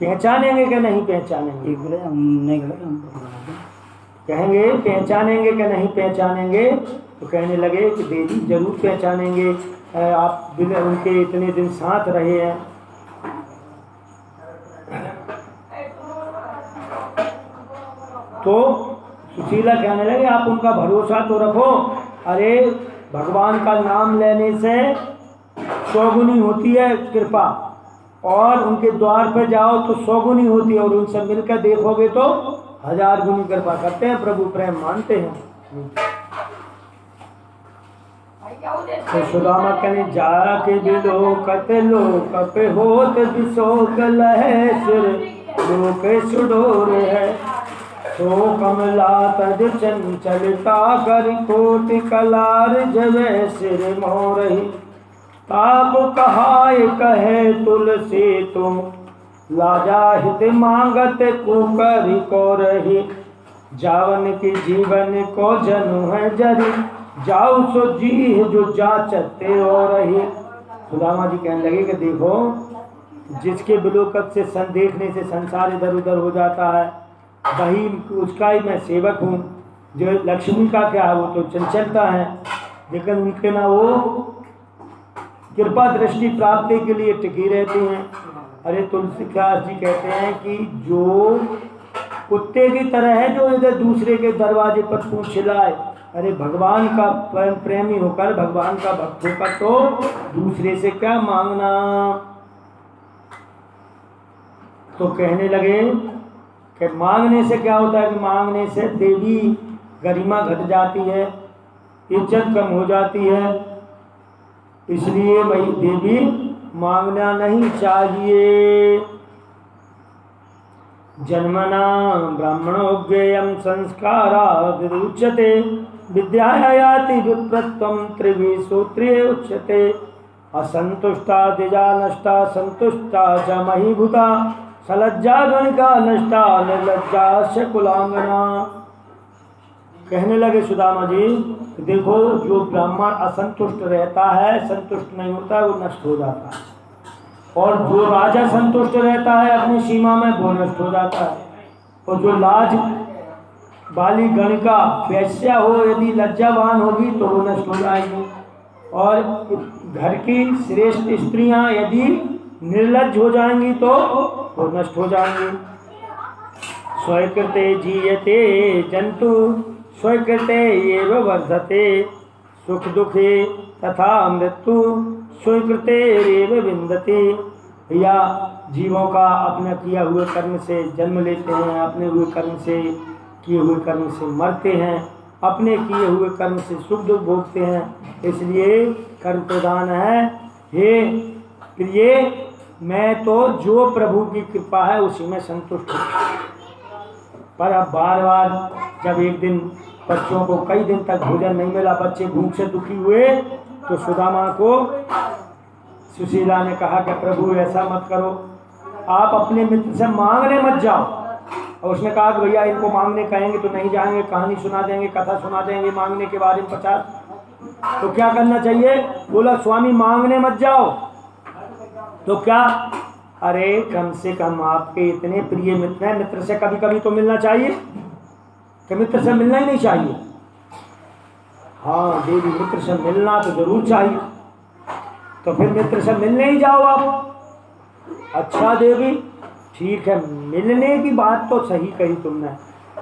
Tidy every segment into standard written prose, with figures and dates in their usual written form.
पहचानेंगे कि नहीं पहचानेंगे? कहेंगे पहचानेंगे कि नहीं पहचानेंगे? तो कहने लगे कि देवी जरूर पहचानेंगे, आप उनके इतने दिन साथ रहे हैं। तो सुशीला कहने लगे आप उनका भरोसा तो रखो। अरे भगवान का नाम लेने से 100 गुनी होती है कृपा, और उनके द्वार पर जाओ तो 100 गुनी होती है, और उनसे मिलकर देखोगे तो 1000 गुनी कृपा करते हैं प्रभु, प्रेम मानते हैं। तो सुदामा कहने जाके बिलो कते लो कपे होत बिशोक लहे सिर लोके सुडोर है, तो कमला तज चंचलता कर कोटि कलार जवे सिर मोरही, ताप कहाय कहे तुलसी तुम लाजा हित मांगत कुकर को रही, जावन की जीवन को जनु है जरी, जाऊ सो जी जो जाचते हो रही। सुदामा जी कहने लगे कि देखो जिसके बिलोकत से देखने से संसार इधर उधर हो जाता है, वही उसका ही मैं सेवक हूँ। जो लक्ष्मी का क्या है, वो तो चंचलता है, लेकिन उनके ना वो कृपा दृष्टि प्राप्ति के लिए टिकी रहती हैं। अरे तुलसीदास जी कहते हैं कि जो कुत्ते की तरह है जो इधर दूसरे के दरवाजे पर पूंछ हिलाए, अरे भगवान का प्रेमी होकर, भगवान का भक्त होकर तो दूसरे से क्या मांगना। तो कहने लगे कि मांगने से क्या होता है कि मांगने से देवी गरिमा घट जाती है, इज्जत कम हो जाती है, इसलिए भाई देवी मांगना नहीं चाहिए। जन्मना ब्राह्मणोज्ञेयं संस्काराद् उच्यते, विद्यायाति विप्रत्वं त्रिभिः सूत्रे उच्यते, असंतुष्टा द्विजा नष्टा संतुष्टा च महीभूता, सलज्जा गणिका नष्टा निर्लज्जा कुलांगना। कहने लगे सुदामा जी देखो जो ब्राह्मण असंतुष्ट रहता है, संतुष्ट नहीं होता है, वो नष्ट हो जाता है, और जो राजा संतुष्ट रहता है अपनी सीमा में, वो नष्ट हो जाता है। और जो लाज वाली गणिका वैश्या हो, यदि लज्जावान होगी तो वो नष्ट हो जाएगी, और घर की श्रेष्ठ स्त्रियां यदि निर्लज्ज हो जाएंगी तो वो नष्ट हो जाएंगी। स्वीकृते जीयते जंतु स्वीकृते एव वर्धते, सुख दुखे तथा मृत्यु स्वीकृते एव विन्दते। या जीवों का अपने किया हुए कर्म से जन्म लेते हैं, अपने हुए कर्म से किए हुए कर्म से मरते हैं, अपने किए हुए कर्म से सुख दुख भोगते हैं, इसलिए कर्म प्रधान है। हे प्रिय, मैं तो जो प्रभु की कृपा है उसी में संतुष्ट हूँ। पर अब बार बार जब एक दिन बच्चों को कई दिन तक भोजन नहीं मिला, बच्चे भूख से दुखी हुए, तो सुदामा को सुशीला ने कहा कि प्रभु ऐसा मत करो, आप अपने मित्र से मांगने मत जाओ। और उसने कहा कि भैया इनको मांगने कहेंगे तो नहीं जाएंगे, कहानी सुना देंगे, कथा सुना देंगे मांगने के बारे में 50। तो क्या करना चाहिए? बोला स्वामी मांगने मत जाओ। तो क्या? अरे कम से कम आपके इतने प्रिय मित्र हैं, मित्र से कभी कभी तो मिलना चाहिए, कि मित्र से मिलना ही नहीं चाहिए? हाँ देवी, मित्र से मिलना तो जरूर चाहिए। तो फिर मित्र से मिलने ही जाओ आप। अच्छा देवी, ठीक है, मिलने की बात तो सही कही तुमने।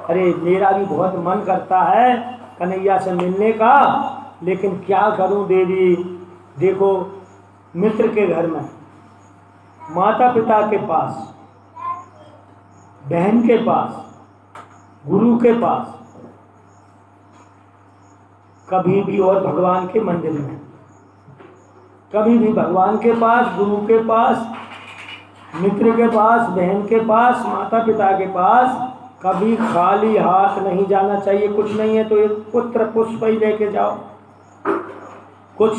अरे मेरा भी बहुत मन करता है कन्हैया से मिलने का, लेकिन क्या करूं देवी। देखो मित्र के घर में, माता पिता के पास, बहन के पास, गुरु के पास, कभी भी, और भगवान के मंदिर में कभी भी, भगवान के पास, गुरु के पास, मित्र के पास, बहन के पास, माता पिता के पास कभी खाली हाथ नहीं जाना चाहिए। कुछ नहीं है तो एक पुत्र पुष्प ही लेके जाओ, कुछ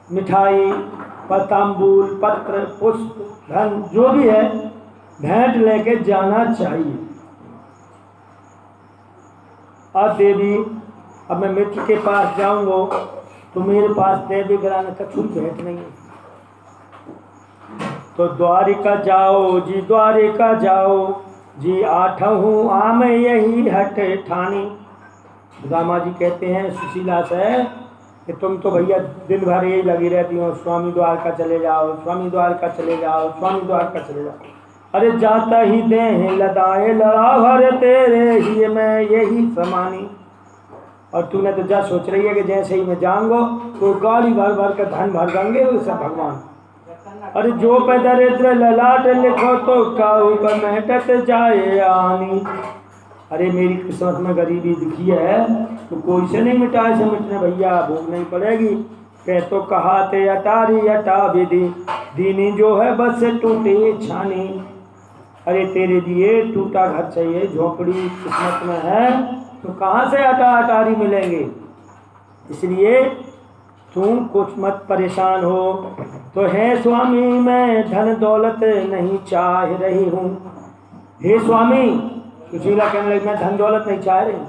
मिठाई, तांबूल, पत्र, पुष्प, धन, जो भी है भेंट लेके जाना चाहिए। अब देवी, अब मैं मित्र के पास जाऊंगा तो मेरे पास देवी ग्राम का कुछ भेंट नहीं है, तो द्वारिका जाओ जी, द्वारिका जाओ जी, आठहूँ आम यही हट ठानी। सुदामा जी कहते हैं सुशीला से कि तुम तो भैया दिन भर यही लगी रहती हो, स्वामी द्वारका चले जाओ, स्वामी द्वारका चले जाओ, स्वामी द्वारका चले जाओ। अरे जाता ही दें लदाए लड़ा भर तेरे ही मैं यही समानी। और तूने तो जा सोच रही है कि जैसे ही मैं जाऊंगा तो गाड़ी भर भर कर धन भर देंगे वो सब भगवान। अरे जो पे दरिद्र ललाट लिखो तो काऊ पर महटत जाए आनी। अरे मेरी किस्मत में गरीबी दिखी है तो कोई से नहीं मिटाए से मिटने भैया, भूख नहीं पड़ेगी। कह तो कहा ते अटारी अटा विधि दीनी जो है बस टूटी छानी। अरे तेरे लिए टूटा घर चाहिए, झोपड़ी किस्मत में है तो कहाँ से अटा अटारी मिलेंगे। इसलिए तुम कुछ मत परेशान हो। तो है स्वामी मैं धन दौलत नहीं चाह रही हूँ। हे स्वामी, सुशीला कहने लगी मैं धन दौलत नहीं चाह रही हूँ।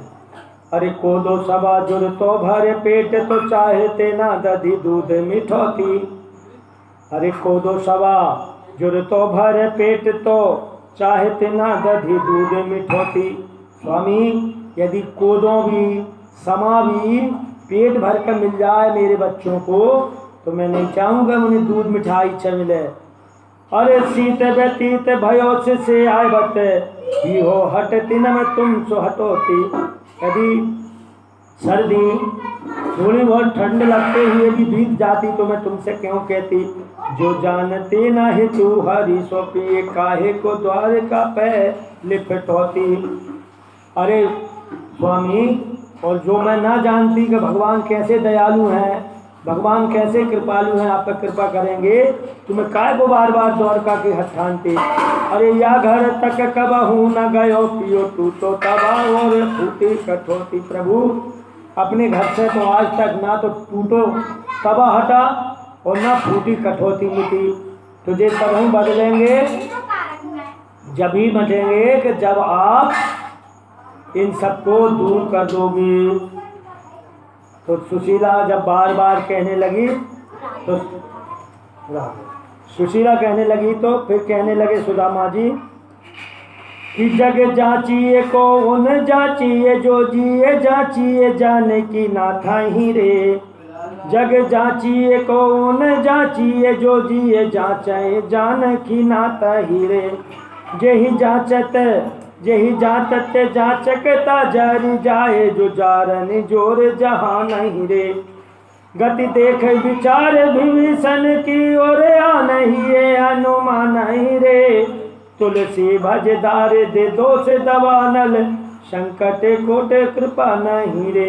अरे कोदो सबा जुर तो भरे पेट तो चाहते ना दधी दूध मिठौती। अरे कोदो सबा जुर तो भरे पेट तो चाहते ना दधी दूध मिठौती। स्वामी यदि कोदों भी समा भी पेट भर कर मिल जाए मेरे बच्चों को तो मैं नहीं चाहूँगा उन्हें दूध मिठाई इच्छा मिले। अरे सीत व्यतीत भयो से आए बत ही हो हटती न मैं तुम सो हटोती। यदि सर्दी थोड़ी बहुत ठंड लगते हुए भी बीत जाती तो मैं तुमसे क्यों कहती। जो जानते ना है तू हरी सो पिए काहे को द्वारका पे लिपटोती। अरे स्वामी, और जो मैं ना जानती कि भगवान कैसे दयालु हैं, भगवान कैसे कृपालु हैं, आप पर कृपा करेंगे तो मैं काय को बार बार द्वारका के हट ठानती। अरे या घर तक कबहू न गयो पियो तू तो तबा और फूटी कठोती। प्रभु अपने घर से तो आज तक ना तो टूटो तबा हटा और ना फूटी कठोती मिटी। तुझे तब बदलेंगे जब ही बचेंगे कि जब आप इन सबको दूर कर दोगी। तो सुशीला जब बार बार कहने लगी तो सुशीला कहने लगी तो फिर कहने लगे सुदामा जी कि जग जाचिए को उन जाचिए जो जिए जाचिए जाने की ना था ही रे। जग जाचिए को उन जाचिए जो जिए जाचे जान की ना था ही रे। जेहि जाचत जेहि जाचत जाचकता जारी जाए जो जारन जोर जहाँ नहीं रे। गति देख विचार विभीषण की ओर आ नहीं ये अनुमान नहीं रे। तुलसी भजदार दे दोष दवानल संकट कोट कृपा नहीं रे।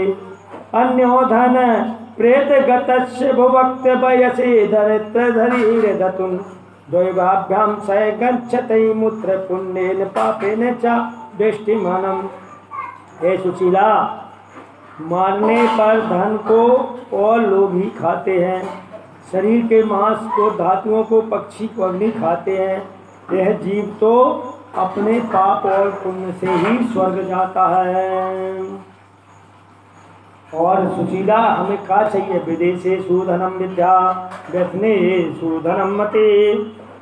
अन्यो धन प्रेत गतस्य भुवक्त वयसे धरित्र धरी धतुन द्वैवाभ्याम सय गच्छतै मूत्र पुण्येन पापेन च दृष्टिमानम। हे सुशीला, मारने पर धन को और लोग ही खाते हैं, शरीर के मांस को धातुओं को पक्षी को अग्नि खाते हैं। यह जीव तो अपने पाप और पुण्य से ही स्वर्ग जाता है। और सुशीला हमें क्या चाहिए। विदेशे सुधनम विद्या व्यसने सुधनम मते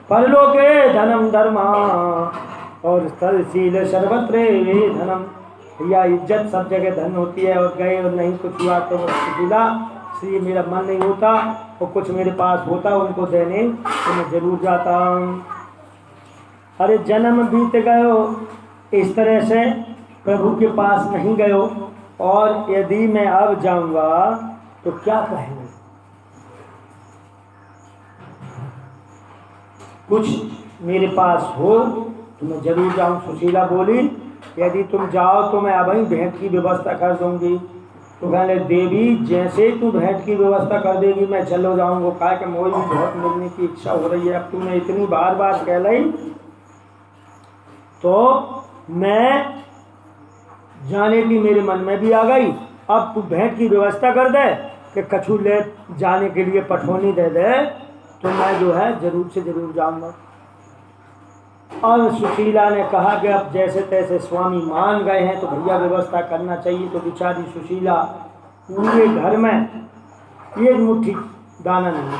परलोके धनम धर्मा और स्थलशील सर्वत्र धनम। या इज्जत सब जगह धन होती है और गए और नहीं कुछ हुआ तो सुशीला श्री मेरा मन नहीं होता और कुछ मेरे पास होता उनको देने तो मैं जरूर जाता। अरे जन्म बीत गयो इस तरह से प्रभु के पास नहीं गयो और यदि मैं अब जाऊंगा तो क्या कहेंगे। कुछ मेरे पास हो तो मैं जरूर जाऊं। सुशीला बोली यदि तुम जाओ तो मैं अब ही भेंट की व्यवस्था कर दूंगी। तो कहने देवी जैसे तू भेंट की व्यवस्था कर देगी मैं चलो जाऊंगा। कहा कि मुझे भी बहुत मिलने की इच्छा हो रही है। अब तूने इतनी बार बार कह ली तो मैं जाने की मेरे मन में भी आ गई। अब तू भेंट की व्यवस्था कर दे कि कछु ले जाने के लिए पठौनी दे दे तो मैं जो है जरूर से जरूर जाऊंगा। और सुशीला ने कहा कि अब जैसे तैसे स्वामी मान गए हैं तो भैया व्यवस्था करना चाहिए। तो बेचारी सुशीला पूरे घर में एक मुट्ठी दाना नहीं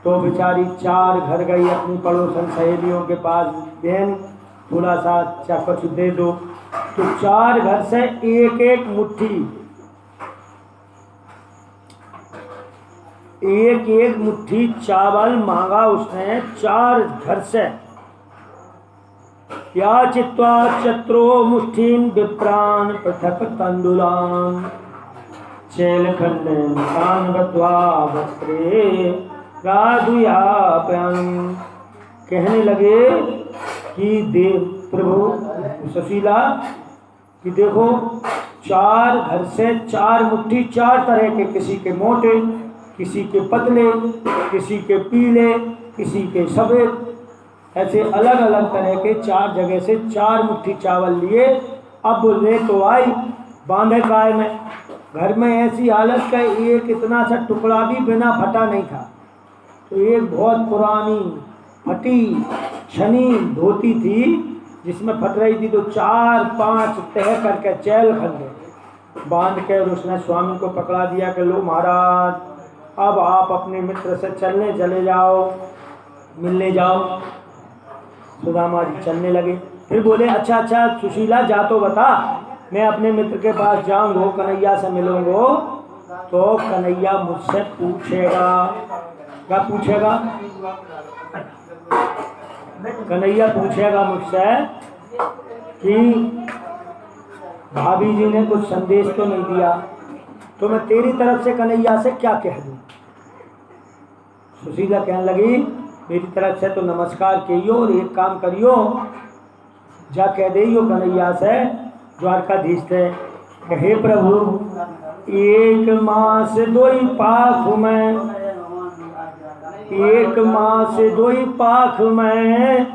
तो बेचारी 4 घर गई अपनी पड़ोसन सहेलियों के पास, बहन थोड़ा सा कुछ दे दो। तो 4 घर से एक एक मुट्ठी चावल मांगा उसने 4 घर से। या चित्वा चत्रो मुष्ठीन विप्रान पृथक तंडुलान चैलखंडन तान बत्वा वस्त्रे राधुयाप्यं। कहने लगे कि देव प्रभु सुशीला कि देखो 4 घर से 4 मुट्ठी 4 तरह के, किसी के मोटे, किसी के पतले, किसी के पीले, किसी के सफेद, ऐसे अलग अलग तरह के 4 जगह से 4 मुट्ठी चावल लिए। अब ले तो आई बांधे काय में, घर में ऐसी हालत का एक इतना सा टुकड़ा भी बिना फटा नहीं था। तो एक बहुत पुरानी फटी छनी धोती थी जिसमें फट रही थी, तो 4-5 तह करके चैल खंडे बांध के उसने स्वामी को पकड़ा दिया कि लो महाराज, अब आप अपने मित्र से चले जाओ, मिलने जाओ। सुदामा जी चलने लगे। फिर बोले अच्छा सुशीला जा तो बता, मैं अपने मित्र के पास जाऊंगा, कन्हैया से मिलूंगा, तो कन्हैया मुझसे पूछेगा। क्या पूछेगा? कन्हैया पूछेगा मुझसे कि भाभी जी ने कुछ संदेश तो नहीं दिया, तो मैं तेरी तरफ से कन्हैया से क्या कह दूं। सुशीला कहने लगी मेरी तरफ से तो नमस्कार कहियो, और एक काम करियो, जा कह दियो कन्हैया से द्वारकाधीश से, हे प्रभु 1 मास 2 पाख में, 1 मास 2 पाख में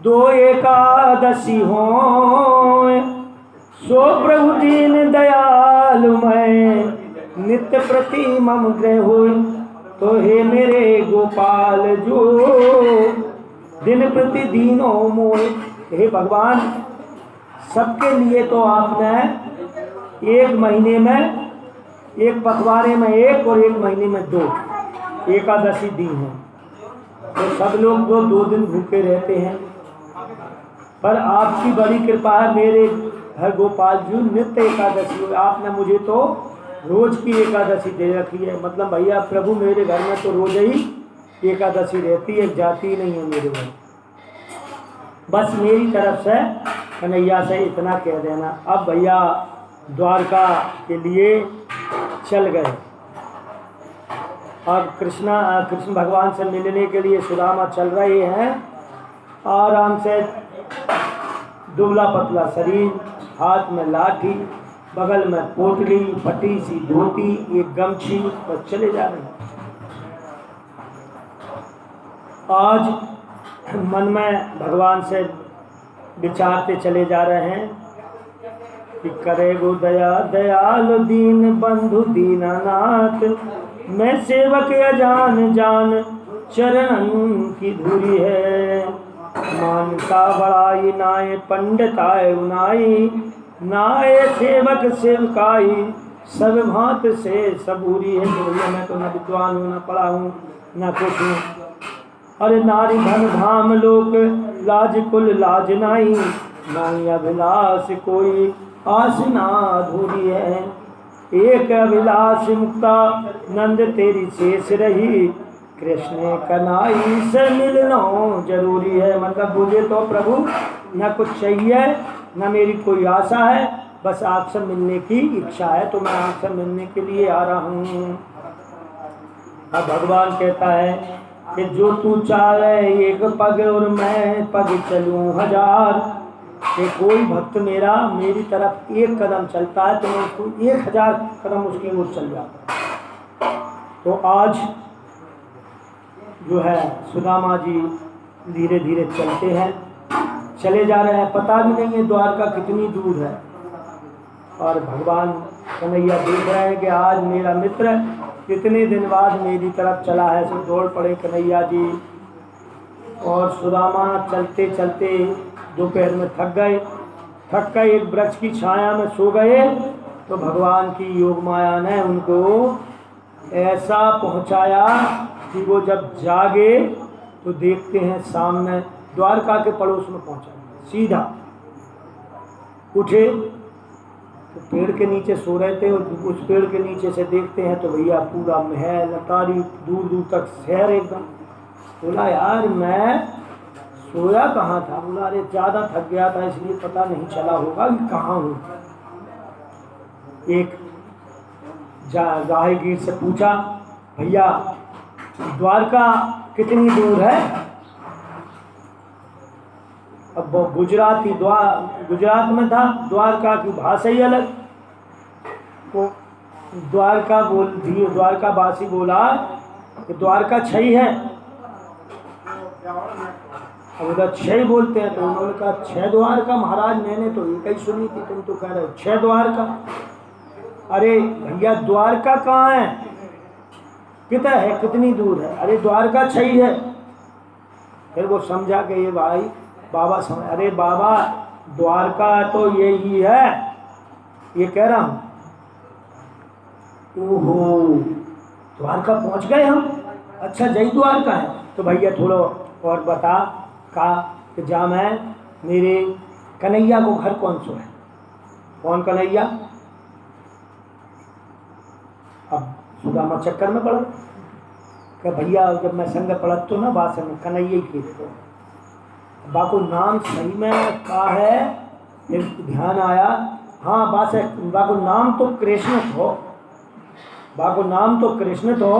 2 एकादशी हो, सो प्रभु दीन दयालु मैं नित्य प्रति मम ग्रह हो। तो हे मेरे गोपाल जो दिन प्रति दीनो मोह, हे भगवान सबके लिए तो आपने 1 महीने में 1 पखवाड़े में 1 और 1 महीने में 2 एकादशी दी है। तो सब लोग तो 2 दिन भूखे रहते हैं, पर आपकी बड़ी कृपा है मेरे हर गोपाल जी, नित्य एकादशी आपने मुझे तो रोज की एकादशी दे रखी है। मतलब भैया प्रभु मेरे घर में तो रोज ही एकादशी रहती है, जाती नहीं है मेरे घर। बस मेरी तरफ से कन्हैया से इतना कह देना। अब भैया द्वारका के लिए चल गए। अब कृष्ण भगवान से मिलने के लिए सुदामा चल रहे हैं। आराम से दुबला पतला शरीर, हाथ में लाठी, बगल में पोटली, फटी सी धोती, एक गमछी, बस चले जा रहे हैं। आज मन में भगवान से विचारते चले जा रहे हैं कि करेगो दया दयाल दीन बंधु दीनानाथ, मैं सेवक अजान जान चरणन की धुरी है। मानता बड़ाई नाय पंडिताय उनाई, नाय सेवक सेवकाई सब भांत से सबूरी है। तो भैया मैं तो न विद्वान हूँ, न पढ़ा हूँ, न कुछ हूँ। अरे नारी धन धाम लोक लाज कुल लाज नाई, नाई अभिलाष कोई आस ना अधूरी है। एक अभिलाष मुक्ता नंद तेरी शेष रही, कृष्ण कनाई से मिलना जरूरी है। मतलब मुझे तो प्रभु न कुछ चाहिए, न मेरी कोई आशा है, बस आपसे मिलने की इच्छा है, तो मैं आपसे मिलने के लिए आ रहा हूँ। अब भगवान कहता है कि जो तू चाहे 1 पग और मैं पग चलूँ 1000। कि कोई भक्त मेरा मेरी तरफ 1 कदम चलता है तो मैं उसको 1000 कदम उसकी ओर चल जाता है। तो आज जो है सुदामा जी धीरे धीरे चलते हैं, चले जा रहे हैं। पता भी नहीं है द्वारका कितनी दूर है। और भगवान कन्हैया देख रहे हैं कि आज मेरा मित्र कितने दिन बाद मेरी तरफ चला है। सो दौड़ पड़े कन्हैया जी। और सुदामा चलते चलते दोपहर में थक गए, एक वृक्ष की छाया में सो गए। तो भगवान की योग माया ने उनको ऐसा पहुंचाया कि वो जब जागे तो देखते हैं सामने द्वारका के पड़ोस में पहुंचा, सीधा उठे तो पेड़ के नीचे सो रहे थे, और उस पेड़ के नीचे से देखते हैं तो भैया पूरा महल अटारी दूर दूर तक शहर एकदम। बोला यार मैं सोया कहाँ था? बोला अरे ज़्यादा थक गया था इसलिए पता नहीं चला होगा कि कहाँ हूँ। एक राहगीर से पूछा, भैया द्वारका कितनी दूर है? अब वो गुजरात में था, द्वारका की भाषा ही अलग। तो द्वारकावासी बोला कि द्वारका 6 है। अब उधर 6 बोलते हैं, तो उन्होंने कहा 6 द्वारका? महाराज मैंने तो एक ही सुनी थी, तुम तो कह रहे हो 6 द्वारका। अरे भैया द्वारका कहाँ है? कितना है, कितनी दूर है? अरे द्वारका 6 है। फिर वो समझा कि ये भाई बाबा समझ, अरे बाबा द्वारका तो यही है, ये कह रहा हूँ। ओहो द्वारका पहुँच गए हम, अच्छा जय द्वारका है। तो भैया थोड़ा और बता, कहा कि जा मैं मेरे कन्हैया को घर कौन सो है? कौन कन्हैया? अब सुदामा चक्कर में पड़ा कि भैया जब मैं संग पढ़त तो ना बात में कन्हैया ही खेलते बाको नाम सही में कहा है। फिर ध्यान आया, हाँ बात है, बाको नाम तो कृष्ण थो, बाको नाम तो कृष्ण थो,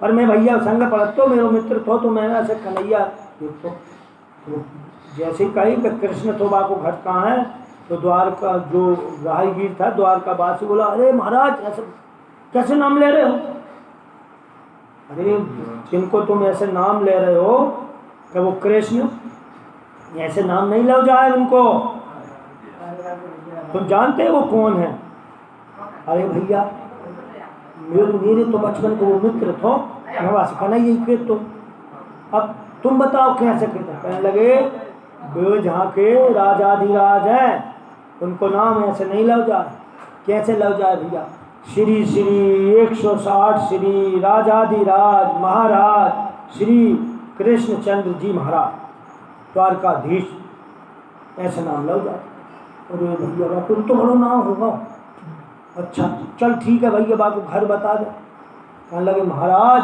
पर मैं भैया संग पढ़त तो मेरे मित्र थो, तो मैंने ऐसे कन्हैया तो जैसे कही कि कृष्ण तो बाको घर कहाँ है? तो द्वारका जो राहगीर था द्वारकावासी बोला, अरे महाराज ऐसे कैसे नाम ले रहे हो? अरे जिनको तुम ऐसे नाम ले रहे हो कि वो कृष्ण, ऐसे नाम नहीं लो जाए उनको, तुम जानते हो वो कौन है? अरे भैया मेरे तो बचपन को वो मित्र थो, नवास खाना यही फिर तुम, अब तुम बताओ कैसे कहते? कहने लगे वे जहाँ के राजाधिराज हैं उनको नाम ऐसे नहीं लो जाए। कैसे लो जाए भैया? श्री श्री 160 श्री राजाधिराज महाराज श्री कृष्णचंद्र जी महाराज द्वारकाधीश, ऐसे नाम लो जाए। अरे भैया तुम तो बड़ो नाम होगा। अच्छा चल ठीक है भैया, बापू घर बता दे। कहने लगे महाराज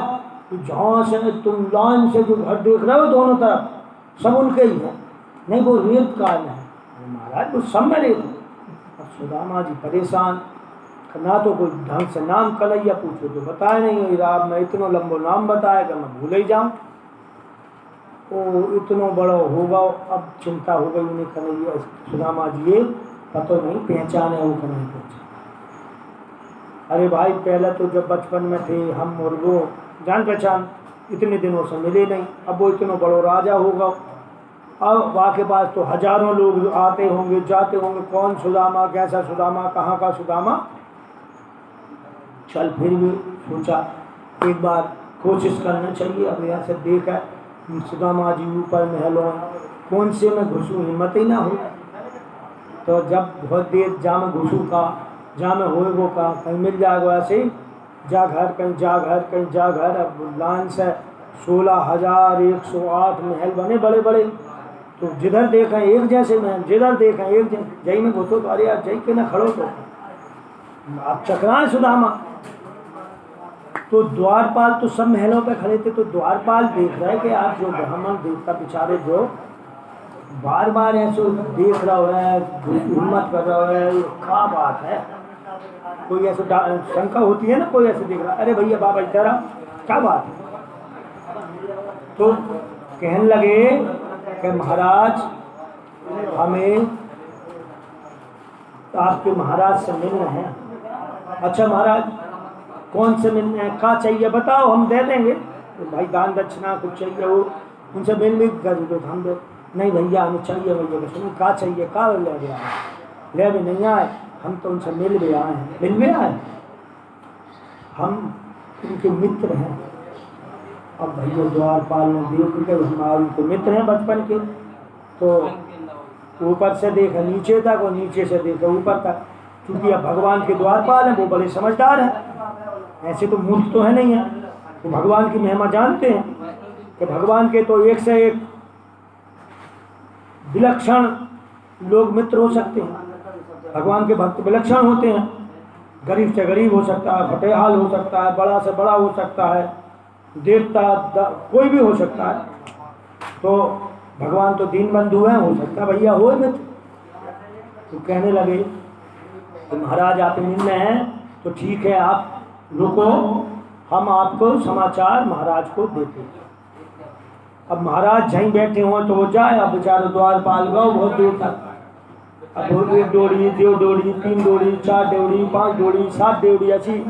जहाँ से तुम लाइन से जो घर देख रहे हो दोनों तरफ सब उनके ही हैं। नहीं वो रेत का है। महाराज वो सब में रेत है। अब सुदामा जी परेशान, ना तो कोई ढंग से नाम कन्हैया पूछो तो बताया नहीं, राम मैं इतना लंबो नाम बताया कि मैं भूल ही जाऊँ। ओ इतना बड़ा होगा, अब चिंता हो गई उन्हें कन्हैया सुदामा जी ये पता नहीं पहचाने वो कन्हैया पहचान। अरे भाई पहले तो जब बचपन में थे हम और वो जान पहचान इतने दिनों से मिले नहीं, अब वो इतना बड़ा राजा होगा, अब वहाँ के पास तो हजारों लोग आते होंगे जाते होंगे, कौन सुदामा, कैसा सुदामा, कहाँ का सुदामा। चल फिर भी सोचा एक बार कोशिश करना चाहिए। अब यहाँ से देखा सुदामा जी ऊपर महलों कौन से में घुसूँ, हिम्मत ही ना हो। तो जब बहुत देर जा में घुसूँ का जा में होए वो का कहीं मिल जाएगा ऐसे ही, जा घर कहीं जा घर कहीं जा घर। अब लाइन से 16,108 महल बने बड़े बड़े, तो जिधर देखें एक जैसे महल, जिधर देखें एक जैसे। जय में घुसो तो अरे यार जय के ना खड़ो तो आप चकराए सुदामा। तो द्वारपाल तो सब महलों पे खड़े थे, तो द्वारपाल देख रहे कि आप जो ब्राह्मण देवता बेचारे जो बार बार ऐसे देख रहा है, हिम्मत कर रहा है, क्या बात है? कोई ऐसे शंका होती है ना, कोई ऐसे देख रहा, अरे भैया बाबा इधर आओ, क्या बात है? तो कहने लगे कि महाराज हमें आपके महाराज से मिलना है। अच्छा महाराज कौन से मिलना है, क्या चाहिए बताओ हम दे देंगे। तो भाई दान दक्षिणा कुछ चाहिए हो उनसे मिल भी कर दो, हम दो। नहीं भैया हमें चाहिए भैया, सुनो क्या चाहिए, क्या ले गया ले भी नहीं आए, हम तो उनसे मिल भी आए हैं। मिल भी आए, हम उनके मित्र हैं। अब भैया द्वारपाल ने देख के हमारे उनके मित्र हैं बचपन के, तो ऊपर से देखा नीचे तक और नीचे से देखा ऊपर तक, क्योंकि अब भगवान के द्वारपाल हैं वो बड़े समझदार हैं, ऐसे तो मूर्ख तो है नहीं है। तो भगवान की महिमा जानते हैं कि भगवान के तो एक से एक विलक्षण लोग मित्र हो सकते हैं। भगवान के भक्त विलक्षण होते हैं, गरीब से गरीब हो सकता है, फटेहाल हो सकता है, बड़ा से बड़ा हो सकता है, देवता कोई भी हो सकता है। तो भगवान तो दीन बंधु हैं, हो सकता भैया हो मित्र। तो कहने लगे कि महाराज आप नींद में हैं तो ठीक है, आप रुको, हम आपको समाचार महाराज को देते हैं। अब महाराज जहीं बैठे हुए तो वो जाए, अब बेचारे द्वारपाल गए बहुत दूर तक। अब एक डोरी, 2 डोरी, 3 डोरी, 4 डोरी, 5 डोरी, 7 डोरी ऐसी